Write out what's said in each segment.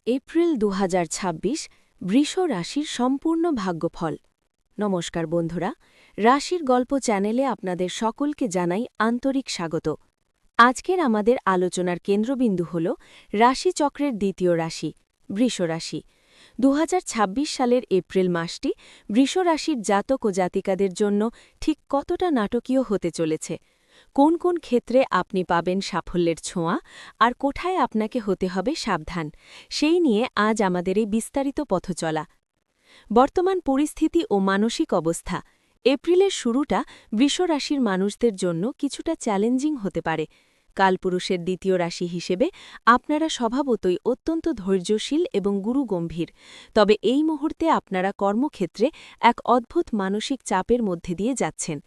April ২০২৬ বৃষ রাশির সম্পূর্ণ ভাগ্যফল। নমস্কার বন্ধুরা, রাশির গল্প চ্যানেলে আপনাদের সকলকে জানাই আন্তরিক স্বাগত। আজকের আমাদের আলোচনার কেন্দ্রবিন্দু হল রাশিচক্রের দ্বিতীয় রাশি, বৃষ রাশি। ২০২৬ সালের এপ্রিল মাসটি বৃষ রাশির জাতক ও জাতিকাদের জন্য ঠিক কতটা নাটকীয় হতে চলেছে, কোন কোন ক্ষেত্রে আপনি পাবেন সাফল্যের ছোঁয়া, আর কোথায় আপনাকে হতে হবে সাবধান, সেই নিয়ে আজ আমাদের এই বিস্তারিত পথচলা। বর্তমান পরিস্থিতি ও মানসিক অবস্থা। এপ্রিলের শুরুটা বৃষ রাশির মানুষদের জন্য কিছুটা চ্যালেঞ্জিং হতে পারে। কালপুরুষের দ্বিতীয় রাশি হিসেবে আপনারা স্বভাবতই অত্যন্ত ধৈর্যশীল এবং গুরুগম্ভীর, তবে এই মুহূর্তে আপনারা কর্মক্ষেত্রে এক অদ্ভুত মানসিক চাপের মধ্যে দিয়ে যাচ্ছেন।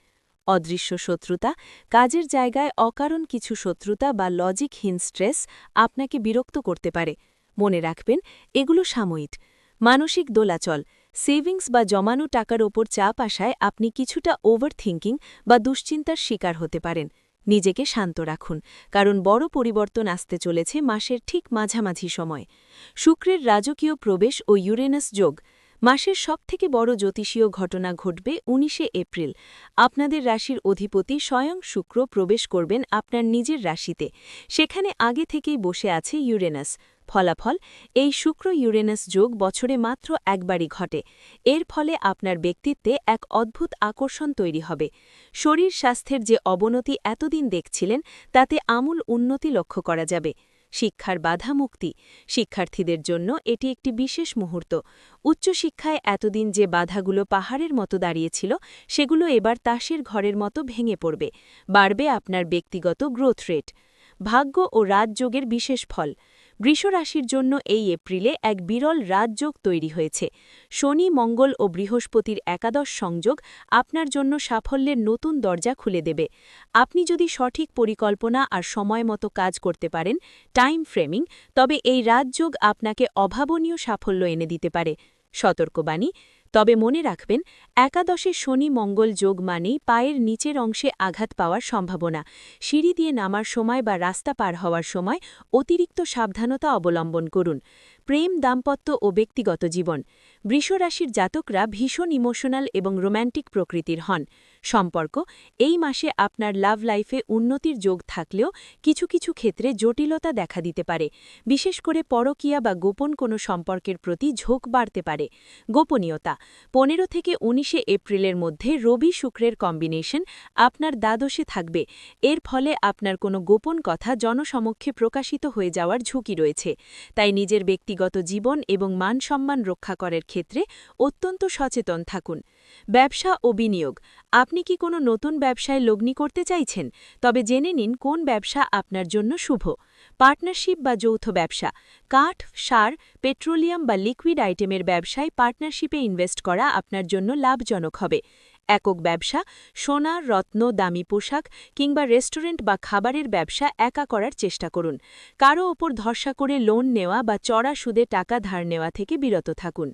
অদৃশ্য শত্রুতা, কাজের জায়গায় অকারণ কিছু শত্রুতা বা লজিকহীন স্ট্রেস আপনাকে বিরক্ত করতে পারে। মনে রাখবেন, এগুলো সাময়িক। মানসিক দোলাচল, সেভিংস বা জমানো টাকার ওপর চাপ আসায় আপনি কিছুটা ওভারথিঙ্কিং বা দুশ্চিন্তার শিকার হতে পারেন। নিজেকে শান্ত রাখুন, কারণ বড় পরিবর্তন আসতে চলেছে মাসের ঠিক মাঝামাঝি সময়। শুক্রের রাজকীয় প্রবেশ ও ইউরেনাস যোগ। মাসের সবথেকে বড় জ্যোতিষীয় ঘটনা ঘটবে ১৯শে এপ্রিল। আপনাদের রাশির অধিপতি স্বয়ং শুক্র প্রবেশ করবেন আপনার নিজের রাশিতে। সেখানে আগে থেকেই বসে আছে ইউরেনাস। ফলাফল, এই শুক্র ইউরেনাস যোগ বছরে মাত্র একবারই ঘটে। এর ফলে আপনার ব্যক্তিত্বে এক অদ্ভুত আকর্ষণ তৈরি হবে। শরীর স্বাস্থ্যের যে অবনতি এতদিন দেখছিলেন, তাতে আমূল উন্নতি লক্ষ্য করা যাবে। শিক্ষার বাধা মুক্তি। শিক্ষার্থীদের জন্য এটি একটি বিশেষ মুহূর্ত। উচ্চশিক্ষায় এতদিন যে বাধাগুলো পাহাড়ের মতো দাঁড়িয়েছিল, সেগুলো এবার তাসের ঘরের মতো ভেঙে পড়বে। বাড়বে আপনার ব্যক্তিগত গ্রোথ রেট। ভাগ্য ও রাজযোগের বিশেষ ফল। বৃষ রাশির জন্য এই এপ্রিলে এক বিরল রাজযোগ তৈরি হয়েছে। শনি, মঙ্গল ও বৃহস্পতির একাদশ সংযোগ আপনার জন্য সাফল্যের নতুন দরজা খুলে দেবে। আপনি যদি সঠিক পরিকল্পনা আর সময়মতো কাজ করতে পারেন, টাইম ফ্রেমিং, তবে এই রাজযোগ আপনাকে অভাবনীয় সাফল্য এনে দিতে পারে। সতর্কবাণী, তবে মনে রাখবেন, একাদশে শনি মঙ্গল যোগ মানেই পায়ের নিচের অংশে আঘাত পাওয়ার সম্ভাবনা। সিঁড়ি দিয়ে নামার সময় বা রাস্তা পার হওয়ার সময় অতিরিক্ত সাবধানতা অবলম্বন করুন। প্রেম, দাম্পত্য ও ব্যক্তিগত জীবন। বৃষ রাশির জাতকরা ভীষণ ইমোশনাল এবং রোম্যান্টিক প্রকৃতির হন। সম্পর্ক, এই মাসে আপনার লাভ লাইফে উন্নতির যোগ থাকলেও কিছু কিছু ক্ষেত্রে জটিলতা দেখা দিতে পারে। বিশেষ করে পরকীয়া বা গোপন কোনো সম্পর্কের প্রতি ঝোঁক বাড়তে পারে। গোপনীয়তা, ১৫ থেকে ১৯শে এপ্রিলের মধ্যে রবি শুক্রের কম্বিনেশন আপনার দ্বাদশে থাকবে। এর ফলে আপনার কোনো গোপন কথা জনসমক্ষে প্রকাশিত হয়ে যাওয়ার ঝুঁকি রয়েছে। তাই নিজের ব্যক্তিগত জীবন এবং মান সম্মান রক্ষা করার ক্ষেত্রে অত্যন্ত সচেতন থাকুন। ব্যবসা ও বিনিয়োগ। আপনি কি কোনো নতুন ব্যবসায় লগ্নি করতে চাইছেন? তবে জেনে নিন কোন ব্যবসা আপনার জন্য শুভ। পার্টনারশিপ বা যৌথ ব্যবসা। কাঠ, সার, পেট্রোলিয়াম বা লিকুইড আইটেমের ব্যবসায় পার্টনারশিপে ইনভেস্ট করা আপনার জন্য লাভজনক হবে। একক ব্যবসা, সোনা, রত্ন, দামি পোশাক কিংবা রেস্টুরেন্ট বা খাবারের ব্যবসা একা করার চেষ্টা করুন। কারও ওপর ভরসা করে লোন নেওয়া বা চড়া সুদে টাকা ধার নেওয়া থেকে বিরত থাকুন।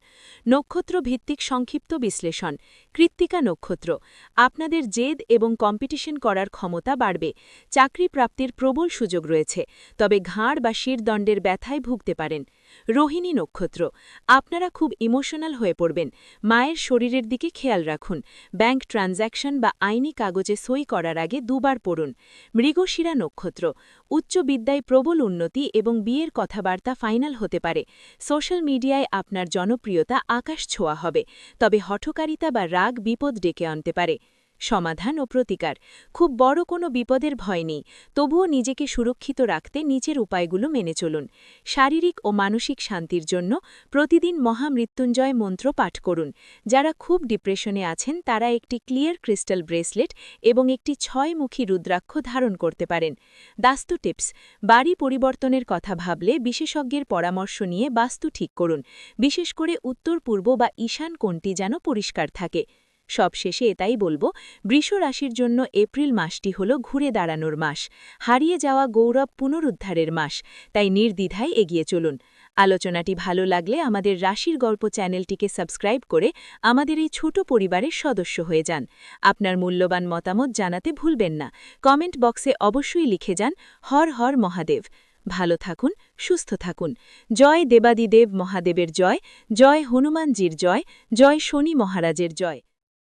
নক্ষত্র ভিত্তিক সংক্ষিপ্ত বিশ্লেষণ। কৃত্তিকা নক্ষত্র, আপনাদের জেদ এবং কম্পিটিশন করার ক্ষমতা বাড়বে। চাকরি প্রাপ্তির প্রবল সুযোগ রয়েছে, তবে ঘাড় বা শিরদণ্ডের ব্যথায় ভুগতে পারেন। রোহিণী নক্ষত্র, আপনারা খুব ইমোশনাল হয়ে পড়বেন। মায়ের শরীরের দিকে খেয়াল রাখুন। ব্যাংক ট্রানজ্যাকশন বা আইনি কাগজে সই করার আগে দুবার পড়ুন। মৃগশিরা নক্ষত্র, উচ্চ বিদ্যায় প্রবল উন্নতি এবং বিয়ের কথাবার্তা ফাইনাল হতে পারে। সোশ্যাল মিডিয়ায় আপনার জনপ্রিয়তা আকাশ ছোঁয়া হবে, তবে হঠকারিতা বা রাগ বিপদ ডেকে আনতে পারে। সমাধান ও প্রতিকার। খুব বড় কোনো বিপদের ভয় নেই, তবুও নিজেকে সুরক্ষিত রাখতে নিচের উপায়গুলো মেনে চলুন। শারীরিক ও মানসিক শান্তির জন্য প্রতিদিন মহামৃত্যুঞ্জয় মন্ত্র পাঠ করুন। যারা খুব ডিপ্রেশনে আছেন তারা একটি ক্লিয়ার ক্রিস্টাল ব্রেসলেট এবং একটি ৬-মুখী রুদ্রাক্ষ ধারণ করতে পারেন। বাস্তু টিপস। বাড়ি পরিবর্তনের কথা ভাবলে বিশেষজ্ঞের পরামর্শ নিয়ে বাস্তু ঠিক করুন। বিশেষ করে উত্তর পূর্ব বা ঈশান কোণটি যেন পরিষ্কার থাকে। সবশেষে এটাই বলবো, বৃষ রাশির জন্য এপ্রিল মাসটি হল ঘুরে দাঁড়ানোর মাস, হারিয়ে যাওয়া গৌরব পুনরুদ্ধারের মাস। তাই নির্দ্বিধায় এগিয়ে চলুন। আলোচনাটি ভালো লাগলে আমাদের রাশির গল্প চ্যানেলটিকে সাবস্ক্রাইব করে আমাদের এই ছোট পরিবারের সদস্য হয়ে যান। আপনার মূল্যবান মতামত জানাতে ভুলবেন না। কমেন্ট বক্সে অবশ্যই লিখে যান, হর হর মহাদেব। ভালো থাকুন, সুস্থ থাকুন। জয় দেবাদিদেব মহাদেবের জয়, জয় হনুমানজির জয়, জয় শনি মহারাজের জয়।